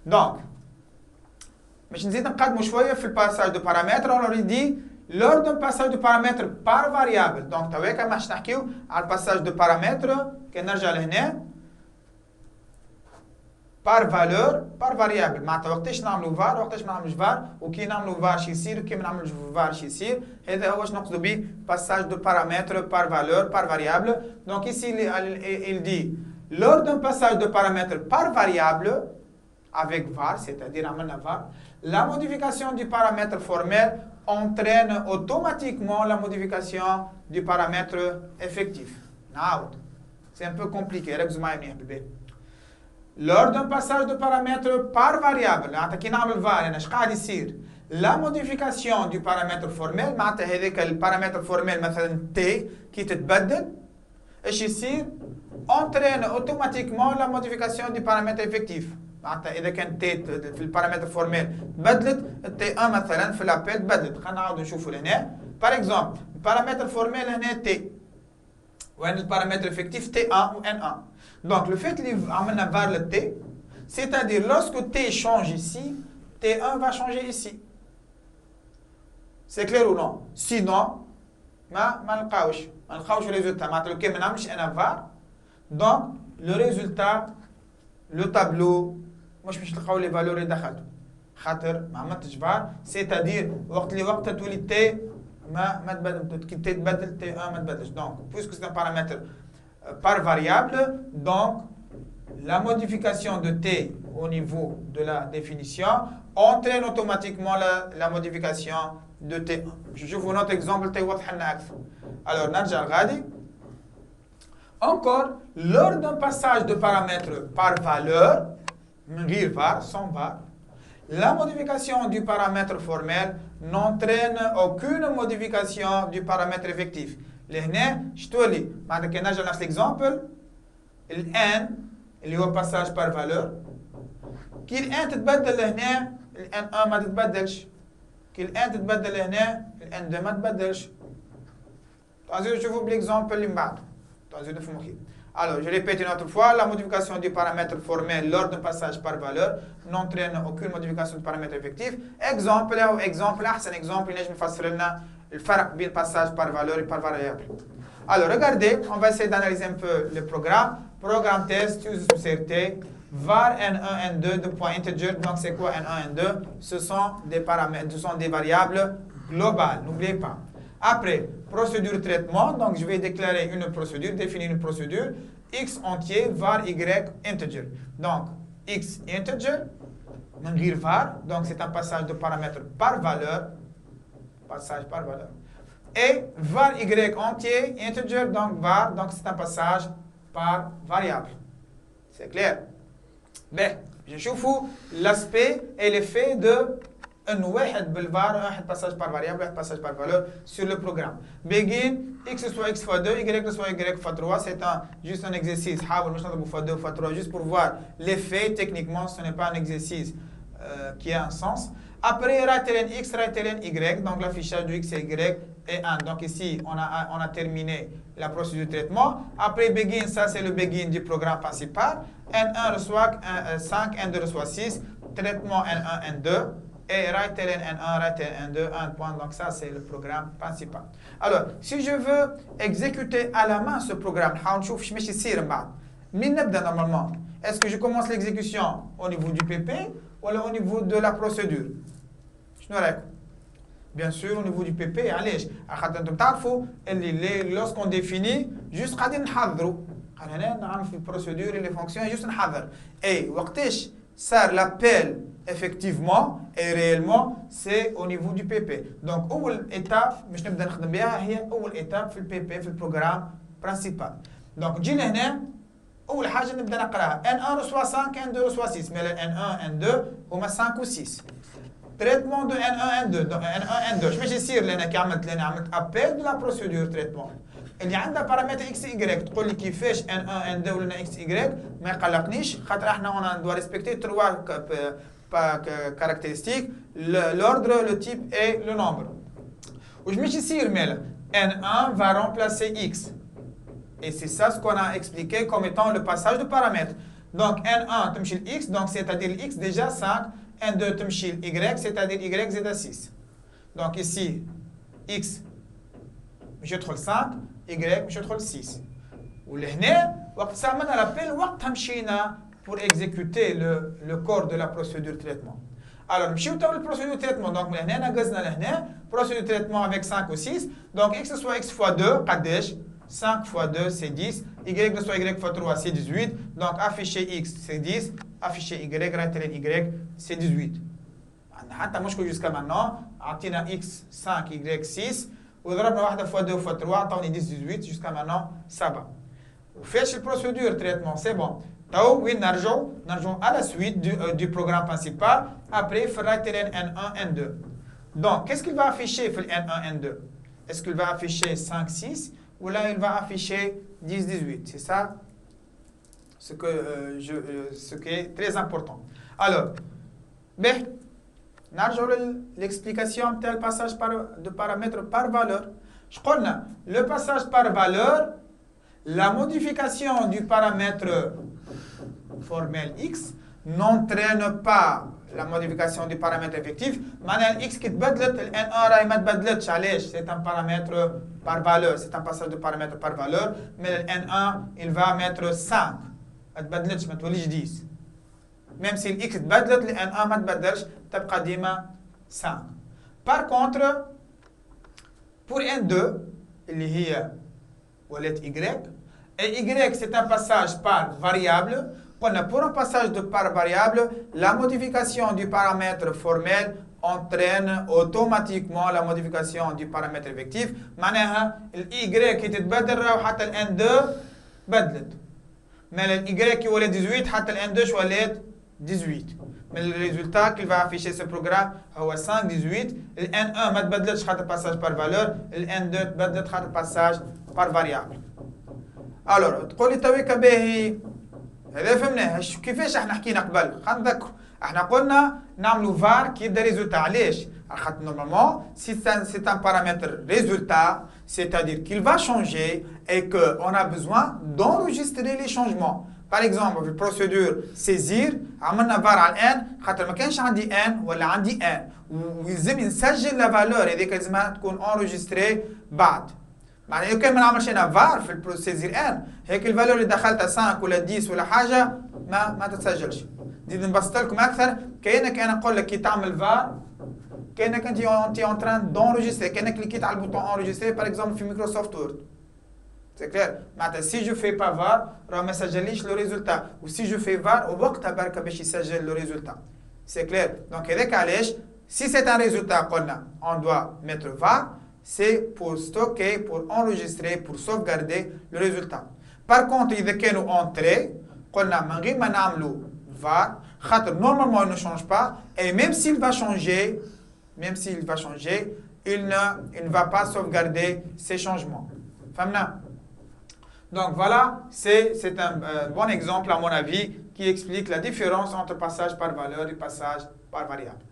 Donc, باش نزيد نقدموا شويه في الباساج دو بارامتر. on aurait dit lors d'un passage de paramètres par variable. donc تويكا ما باش نحكيو على الباساج دو بارامتر. كي نرجع لهنا par valeur par variable. معناتها وقتاش نعملوا var وقتاش ما نعملوش var وكي نعملوا var شي يصير وكي ما نعملوش var شي يصير. هذا هو واش نقصدوا به passage de paramètres par valeur par variable. donc ici il dit lors d'un passage de paramètres par variable avec var, c'est-à-dire عملنا var, la modification du paramètre formel entraîne automatiquement la modification du paramètre effectif. نعاود. c'est un peu compliqué. ركزوا معايا منيح بالبال. lors d'un passage de paramètres par variable, معناتها كي نعمل var انا اش قاعد يصير؟ la modification du paramètre formel معناتها هذاك البارامتر فورميل مثلا t كي تتبدل ايش يصير؟ entraîne automatiquement la modification du paramètre effectif. معناتها اذا كان t في البارامتر فورميل تبدلت t1 مثلا في الابل تبدلت. خلينا نعاودوا نشوفوا لهنا. par exemple البارامتر فورميل هنا t وين البارامتر افكتيف t1 و n1. donc le fait اللي عملنا var le t, c'est-à-dire lorsque t change ici, t1 va changer ici. c'est clair ou non? sinon ما نلقاوش الريزولتا. معناتها لو كان ما نعملش انا var, donc le résultat لو تابلو مش باش تلقاو لي فالور اللي دخلتو خاطر ما عملتش فار. سيتادير وقت اللي وقتها تولي تي ما تبدل. كي تي تبدل تي 1 ما تبدلش. دونك بويسكو سي ان بارامتر par variable, donc la modification de t au niveau de la définition entraîne automatiquement la modification de t1. je vous note exemple توضح لنا اكثر. alors نرجع لغادي. encore lors d'un passage de paramètres par valeur, var, sans var, la modification du paramètre formel n'entraîne aucune modification du paramètre effectif. لهنا شتولي معناتها كي نرجع نفس الاكزامبل n اللي هو passage par valeur كي n تتبدل لهنا n1 ما تتبدلش. كي n تتبدل لهنا n2 ما تتبدلش. تعالوا نشوفوا بالاكزامبل اللي من بعده. Alors, je répète une autre fois, la modification du paramètre formel lors d'un passage par valeur n'entraîne aucune modification du paramètre effectif. Exemple, أحسن exemple نجم نفسر لنا الفرق بين passage par valeur et par variable. Alors, regardez, on va essayer d'analyser un peu le programme. Programme test, use CRT, var n1, n2, de point integer. Donc, c'est quoi n1, n2? Ce sont des paramètres, ce sont des variables globales, n'oubliez pas. Après, procédure traitement, donc je vais déclarer une procédure, définir une procédure, x entier, var y integer. Donc, x integer, var, donc c'est un passage de paramètres par valeur, et var y entier, integer, donc var, donc c'est un passage par variable. C'est clair? Ben, je chauffe l'aspect et l'effet de un واحد بالvar, واحد passage par variable, واحد passage par valeur sur le programme. Begin x soit x fois 2, y soit y fois 3, c'est juste un exercice. حاول مش نضربه fois 2 fois 3 juste pour voir l'effet. Techniquement, ce n'est pas un exercice qui a un sens. Après, right ln x, right ln y, donc l'affichage de x et y est 1. Donc ici, on a terminé la procédure de traitement. Après begin, ça c'est le begin du programme principal. n1 reçoit 5, n2 reçoit 6, traitement n1, n2. Et right ln n1, right ln n2, 1 point. Donc ça, c'est le programme principal. Alors, si je veux exécuter à la main ce programme, normalement, est-ce que je commence l'exécution au niveau du PP ou au niveau de la procédure? Bien sûr, au niveau du PP, allez, lorsqu'on définit, juste la procédure et les fonctions, juste et ça l'appel effectivement et réellement, c'est au niveau du PP. Donc, l'étape, je vais vous étape في PP, في programme principal. Donc, جينا هنا أول حاجة نبدأ نقراها N1 reçoit 5, N2 reçoit 6. Mais le N1, N2 هما 5 و 6. Traitement de N1, N2. Donc, N1, N2. مش يصير لأن كي عملت appel de la procédure traitement. اللي عندها بارامتر اكس واي تقول لي كيفاش ان 1 ان 2 ولا اكس واي ما يقلقنيش خاطر احنا اون دو ريسبكتي 3 caractéristiques, l'ordre, le type et le nombre. Où je me suis dit, N1 va remplacer X. Et c'est ça ce qu'on a expliqué comme étant le passage de paramètres. Donc, N1 تمشي ل X, donc c'est-à-dire X déjà 5. N2 تمشي ل Y, c'est-à-dire Y زائد 6. Donc ici, X مش يدخل 5, Y مش يدخل 6. ولهنا وقت استعملنا لابيل وقتها مشينا pour exécuter le corps de la procédure de traitement. Alors, نمشيو تو للبروسيدور traitement. Donc لهنا نقزنا لهنا procédure de traitement avec 5 ou 6. Donc X soit X fois 2 قداش؟ 5 fois 2 c'est 10. Y soit Y fois 3 c'est 18. Donc afficher X c'est 10. Afficher Y, راترين Y c'est 18. حتى مشكل jusqu'à maintenant. عطينا X 5 Y 6. وضربنا واحدة fois 2 fois 3 عطوني 10 18. Jusqu'à maintenant ça va. وفاش البروسيدور traitement c'est bon. تو وين نرجعوا à la suite du programme principal après في الرايترين N1 N2. Donc qu'est-ce qu'il va afficher في N1 N2? Est-ce qu'il va afficher 5 6 ou là il va afficher 10 18? C'est ça ce qui est très important. Alors ben نرجعوا l'explication tel passage de paramètres par valeur. Je connais le passage par valeur, la modification du paramètre formel X n'entraîne pas la modification du paramètre effectif. Maintenant, X qui تبدلت, ال N1 راهي ما تبدلتش. علاش؟ C'est un paramètre par valeur, c'est un passage de paramètre par valeur, mais le N1 il va mettre 5. ما تبدلتش, ما توليش 10. Même si X تبدلت, ال N1 ما تبدلش, تبقى ديما 5. Par contre, pour N2 اللي هي ولات Y, et Y c'est un passage par variable. Pour un passage de par variable, la modification du paramètre formel entraîne automatiquement la modification du paramètre effectif. معناها ال Y qui تتبدل راهو حتى ال N2 بدلت. Mais ال Y qui ولات 18 حتى ال N2 شو ولات 18. Mais le résultat qu'il va afficher ce programme هو 5 18. ال N1 ما تبدلتش خاطر passage par valeur, ال N2 تبدلت خاطر passage par variable. Alors تقول لي تويكا باهي هذا فهمناه. كيفاش احنا حكينا قبل؟ خلينا نذكروا. احنا قلنا نعملوا var qui يبدا résultat. علاش؟ خاطر normalement si c'est un paramètre résultat, c'est-à-dire qu'il va changer et que on a besoin d'enregistrer les changements. Par exemple, في procédure saisir عملنا var على n خاطر ما كانش عندي n ولا عندي n ويلزم نسجل لا فالور هذيك لازمها تكون enregistrée بعد. معناها كان ما نعملش انا فار في البروسيسور ان هيك الفالور اللي دخلتها 5 ولا 10 ولا حاجه ما تتسجلش. نزيد نبسط لكم اكثر. كانك انا نقول لك كي تعمل فار كانك انت اون تران دونجستري, كانك كليكيت على البوطون انجستري باغ اكزومبل في مايكروسوفت وورد. سي كلير. معناتها سي جو في با فار راه ما سجليش لو ريزولتا, و سي جو في فار وقتها بركه باش يسجل لو ريزولتا. سي كلير. دونك هذاك علاش سي سي ان ريزولتا قلنا اون دوا ميتر فار. C'est pour stocker, pour enregistrer, pour sauvegarder le résultat. Par contre, إذا كانوا entrés, قلنا من غير ما نعملوا var, خاطر normalement il ne change pas, et même s'il va changer, il ne va pas sauvegarder ces changements. فهمنا؟ Donc voilà, c'est un bon exemple à mon avis qui explique la différence entre passage par valeur et passage par variable.